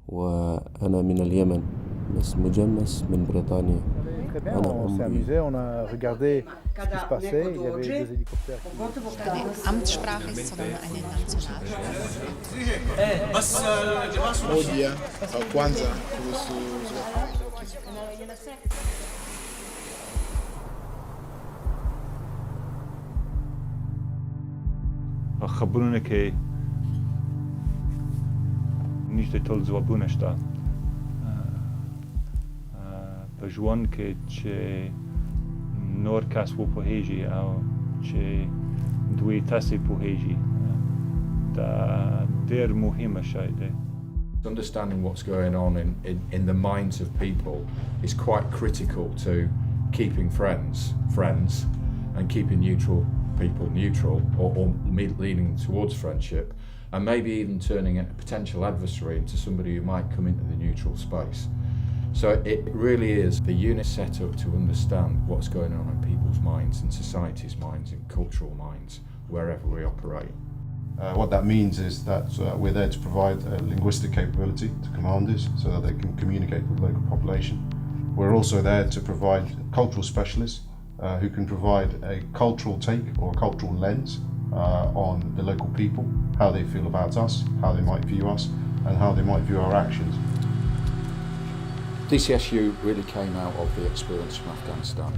وأنا من اليمن بس مجنس من بريطانيا. Très bien, on s'est amusé, on a regardé ce qui se passait, il y avait deux hélicoptères Keine Amtssprache ist, sondern eine Nationalsprache. Moja kwanza kuhusu خبرونا که نیشته تل زوابونش دا بجوان که چه نور کس و پوهیجی او چه دوی تسی پوهیجی دا دیر مهمه شایده. Understanding what's going on in the minds of people is quite critical to keeping friends and keeping neutral people neutral or leaning towards friendship, and maybe even turning a potential adversary into somebody who might come into the neutral space. So it really is the unit set up to understand what's going on in people's minds and society's minds and cultural minds wherever we operate. What that means is that we're there to provide linguistic capability to commanders so that they can communicate with the local population. We're also there to provide cultural specialists who can provide a cultural take or a cultural lens on the local people, how they feel about us, how they might view us, and how they might view our actions. DCSU really came out of the experience from Afghanistan.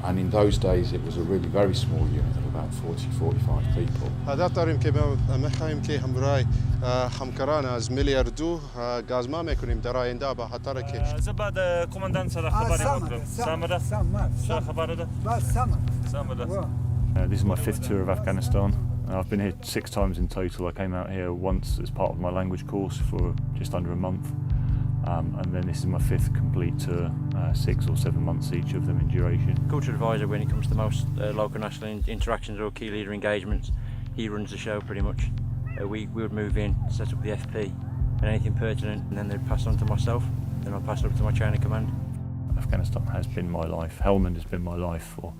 And in those days it was a really very small unit of about 40-45 people. هذا طارم که مخایم که همراه همکاران از میلیاردو گازما میکنیم در آینده به خاطر که زباد کماندان سر خبری مطلب سامده سر خبری ده سامده. This is my 5th tour of Afghanistan. I've been here 6 times in total. I came out here once as part of my language course for just under a month. And then this is my 5th complete tour, 6 or 7 months each of them in duration. Culture advisor when it comes to most local national interactions or key leader engagements. He runs the show pretty much. We would move in, set up the FP and anything pertinent, and then they'd pass on to myself, then I'll pass it up to my chain of command. Afghanistan has been my life. Helmand has been my life for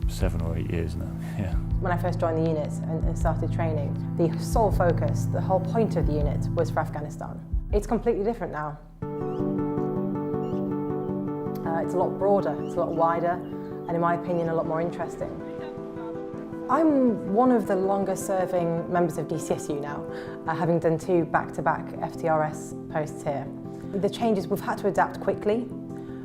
7 or 8 years now. Yeah. When I first joined the unit and started training, the sole focus, the whole point of the unit was for Afghanistan. It's completely different now. It's a lot broader, it's a lot wider, and in my opinion, a lot more interesting. I'm one of the longest serving members of DCSU now, having done 2 back-to-back FTRS posts here. The changes, we've had to adapt quickly.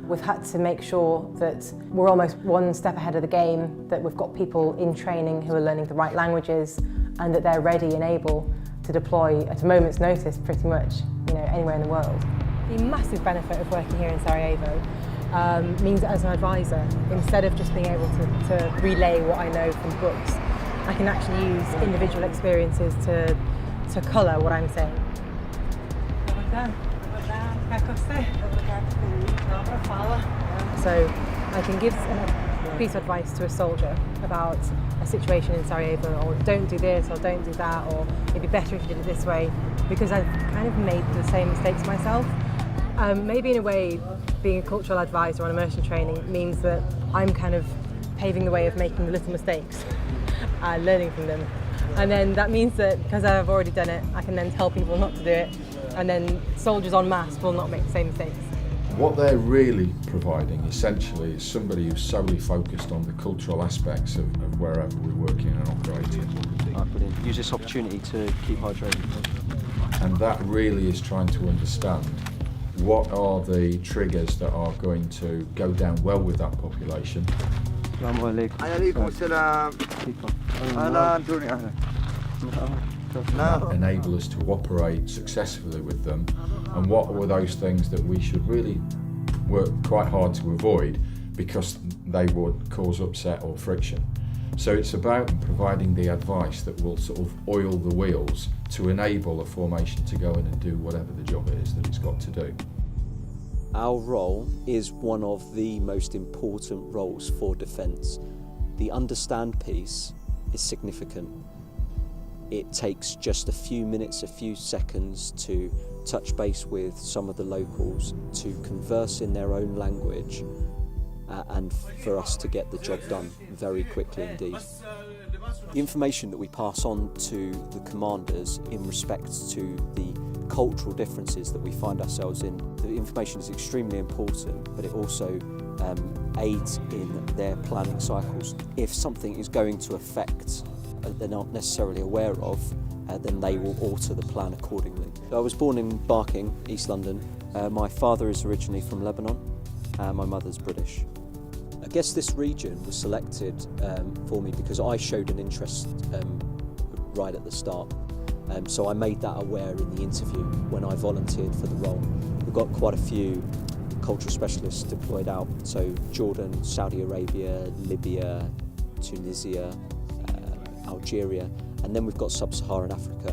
We've had to make sure that we're almost one step ahead of the game, that we've got people in training who are learning the right languages, and that they're ready and able to deploy at a moment's notice pretty much, anywhere in the world. The massive benefit of working here in Sarajevo means that as an advisor, instead of just being able to relay what I know from books, I can actually use individual experiences to colour what I'm saying. So I can give a piece of advice to a soldier about a situation in Sarajevo, or don't do this or don't do that, or it'd be better if you did it this way, because I've kind of made the same mistakes myself. Maybe in a way, being a cultural advisor on immersion training means that I'm kind of paving the way of making the little mistakes, learning from them. And then that means that because I've already done it, I can then tell people not to do it, and then soldiers en masse will not make the same mistakes. What they're really providing essentially is somebody who's solely focused on the cultural aspects of wherever we're working and operating. Brilliant. Use this opportunity to keep hydrated. And that really is trying to understand what are the triggers that are going to go down well with that population. Enable us to operate successfully with them, and what were those things that we should really work quite hard to avoid because they would cause upset or friction. So it's about providing the advice that will sort of oil the wheels to enable a formation to go in and do whatever the job it is that it's got to do. Our role is one of the most important roles for defence. The understand piece is significant. It takes just a few minutes, a few seconds to touch base with some of the locals, to converse in their own language, and for us to get the job done very quickly indeed. The information that we pass on to the commanders in respect to the cultural differences that we find ourselves in. The information is extremely important, but it also aids in their planning cycles. If something is going to affect they're not necessarily aware of, then they will alter the plan accordingly. So I was born in Barking, East London. My father is originally from Lebanon, and my mother's British. I guess this region was selected for me because I showed an interest right at the start. So I made that aware in the interview when I volunteered for the role. We've got quite a few cultural specialists deployed out, so Jordan, Saudi Arabia, Libya, Tunisia, Algeria, and then we've got Sub-Saharan Africa.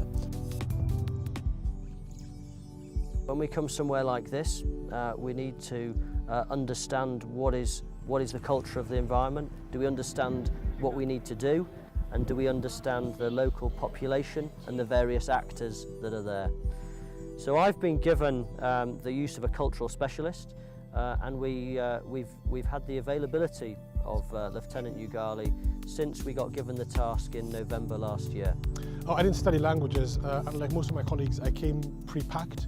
When we come somewhere like this, we need to understand what is the culture of the environment. Do we understand what we need to do? And do we understand the local population and the various actors that are there? So I've been given the use of a cultural specialist, and we've had the availability of Lieutenant Ugali since we got given the task in November last year. I didn't study languages. Unlike most of my colleagues, I came pre-packed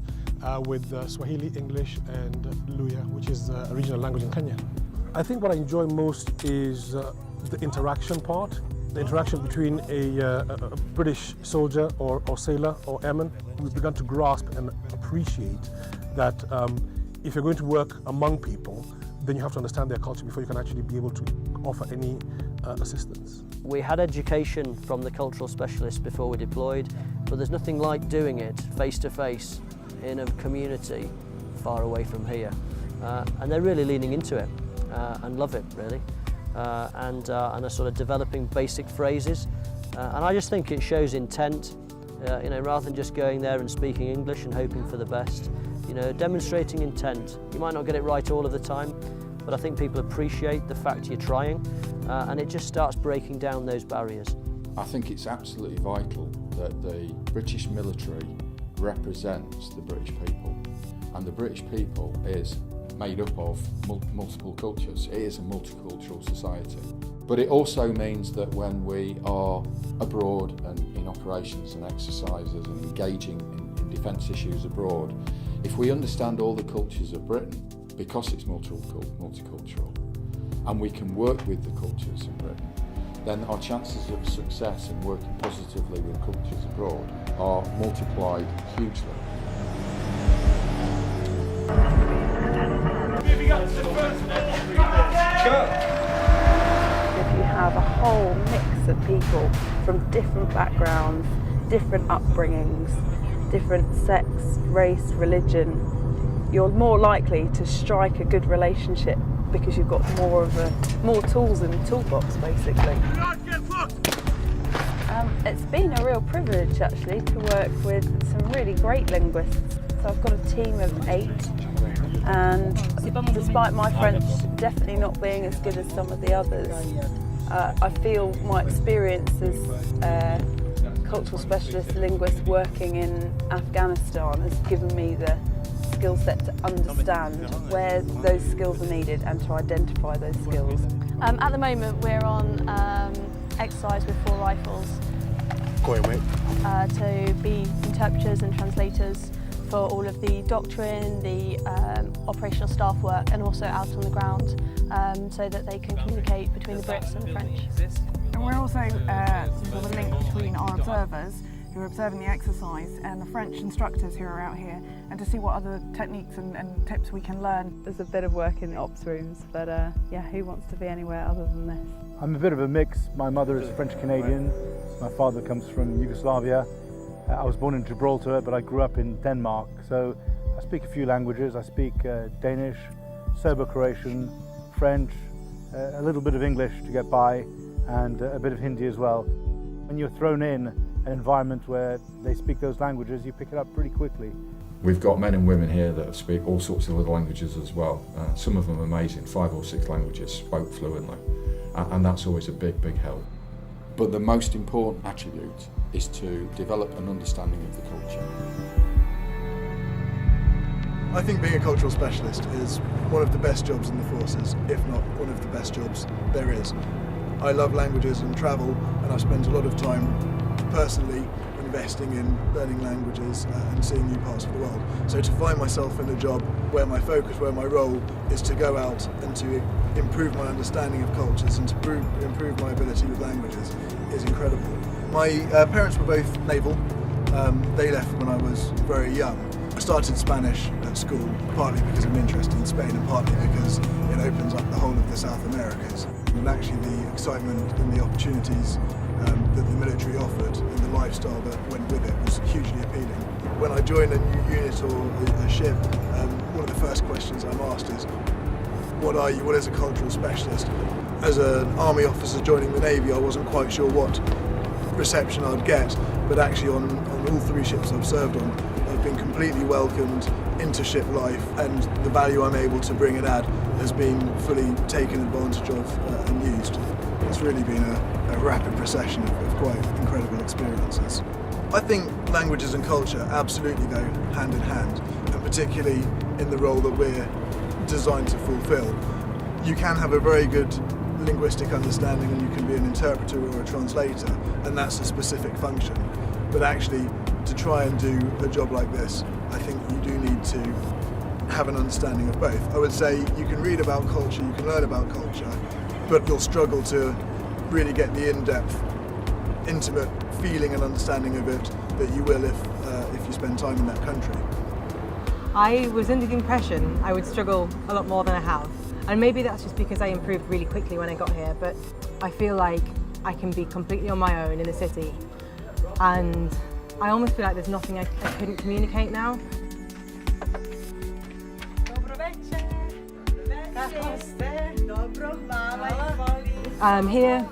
with Swahili, English and Luhya, which is a regional language in Kenya. I think what I enjoy most is the interaction part. The interaction between a British soldier or sailor or airman. We've begun to grasp and appreciate that if you're going to work among people, then you have to understand their culture before you can actually be able to offer any assistance. We had education from the cultural specialists before we deployed, but there's nothing like doing it face to face in a community far away from here. And they're really leaning into it and love it, really. And are sort of developing basic phrases, and I just think it shows intent. You know, rather than just going there and speaking English and hoping for the best, you know, demonstrating intent. You might not get it right all of the time, but I think people appreciate the fact you're trying, and it just starts breaking down those barriers. I think it's absolutely vital that the British military represents the British people, and the British people is made up of multiple cultures. It is a multicultural society. But it also means that when we are abroad and in operations and exercises and engaging in defence issues abroad, if we understand all the cultures of Britain, because it's multicultural, and we can work with the cultures in Britain, then our chances of success in working positively with cultures abroad are multiplied hugely. If you have a whole mix of people from different backgrounds, different upbringings, different sex, race, religion, you're more likely to strike a good relationship because you've got more tools in the toolbox, basically. It's been a real privilege actually to work with some really great linguists. So I've got a team of 8. And despite my French definitely not being as good as some of the others, I feel my experience as a cultural specialist linguist working in Afghanistan has given me the skill set to understand where those skills are needed and to identify those skills. At the moment we're on exercise with 4 rifles to be interpreters and translators for all of the doctrine, the operational staff work, and also out on the ground so that they can communicate between the Brits and the French. And we're also sort of a link between our observers who are observing the exercise and the French instructors who are out here, and to see what other techniques and tips we can learn. There's a bit of work in the ops rooms, but yeah, who wants to be anywhere other than this? I'm a bit of a mix. My mother is French-Canadian, my father comes from Yugoslavia. I was born in Gibraltar, but I grew up in Denmark, so I speak a few languages. I speak Danish, Serbo-Croatian, French, a little bit of English to get by, and a bit of Hindi as well. When you're thrown in an environment where they speak those languages, you pick it up pretty quickly. We've got men and women here that speak all sorts of other languages as well. Some of them amazing, 5 or 6 languages, spoke fluently, and that's always a big, big help. But the most important attribute is to develop an understanding of the culture. I think being a cultural specialist is one of the best jobs in the forces, if not one of the best jobs there is. I love languages and travel, and I've spent a lot of time personally and investing in learning languages and seeing new parts of the world. So to find myself in a job where my focus, where my role is to go out and to improve my understanding of cultures and to improve my ability with languages is incredible. My parents were both naval. They left when I was very young. I started Spanish at school, partly because I'm interested in Spain and partly because it opens up the whole of the South Americas. And actually the excitement and the opportunities that the military offered and the lifestyle that went with it was hugely appealing. When I join a new unit or a ship, one of the first questions I'm asked is, what are you? What is a cultural specialist? As an army officer joining the Navy, I wasn't quite sure what reception I'd get, but actually on all 3 ships I've served on, I've been completely welcomed into ship life, and the value I'm able to bring and add has been fully taken advantage of and used. It's really been a rapid procession of quite incredible experiences. I think languages and culture absolutely go hand in hand, and particularly in the role that we're designed to fulfill. You can have a very good linguistic understanding and you can be an interpreter or a translator, and that's a specific function. But actually, to try and do a job like this, I think you do need to have an understanding of both. I would say you can read about culture, you can learn about culture, but you'll struggle to really get the in-depth, intimate feeling and understanding of it that you will if you spend time in that country. I was under the impression I would struggle a lot more than I have. And maybe that's just because I improved really quickly when I got here, but I feel like I can be completely on my own in the city. And I almost feel like there's nothing I couldn't communicate now. Here,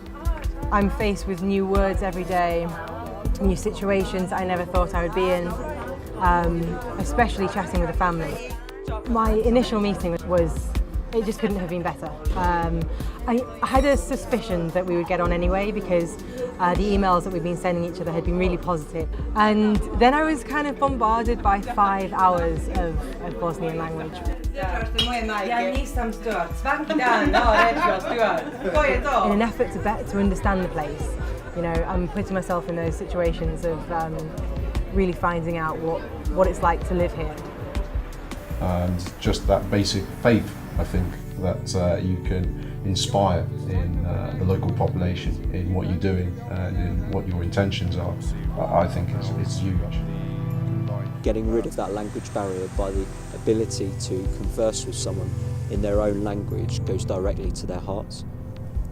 I'm faced with new words every day, new situations I never thought I would be in, especially chatting with the family. My initial meeting was, it just couldn't have been better. I had a suspicion that we would get on anyway because the emails that we've been sending each other had been really positive. And then I was kind of bombarded by 5 hours of Bosnian language. In an effort to understand the place, you know, I'm putting myself in those situations of really finding out what it's like to live here. And just that basic faith, I think, that you can inspire in the local population, in what you're doing and in what your intentions are, I think it's huge. Getting rid of that language barrier by the ability to converse with someone in their own language goes directly to their hearts.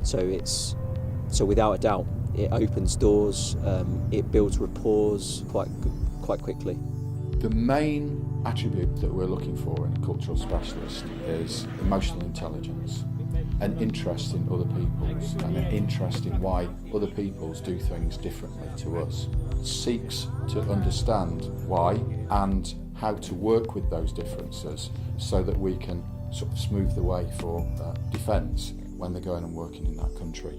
So without a doubt, it opens doors, it builds rapport quite quickly. The main attribute that we're looking for in a cultural specialist is emotional intelligence, an interest in other peoples and an interest in why other peoples do things differently to us. Seeks to understand why and how to work with those differences so that we can sort of smooth the way for defence when they're going and working in that country.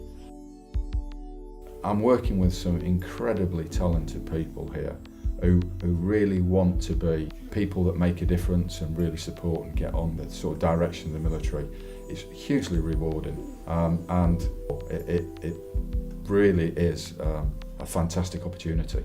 I'm working with some incredibly talented people here who really want to be people that make a difference and really support and get on the sort of direction of the military. It's hugely rewarding, and it really is a fantastic opportunity.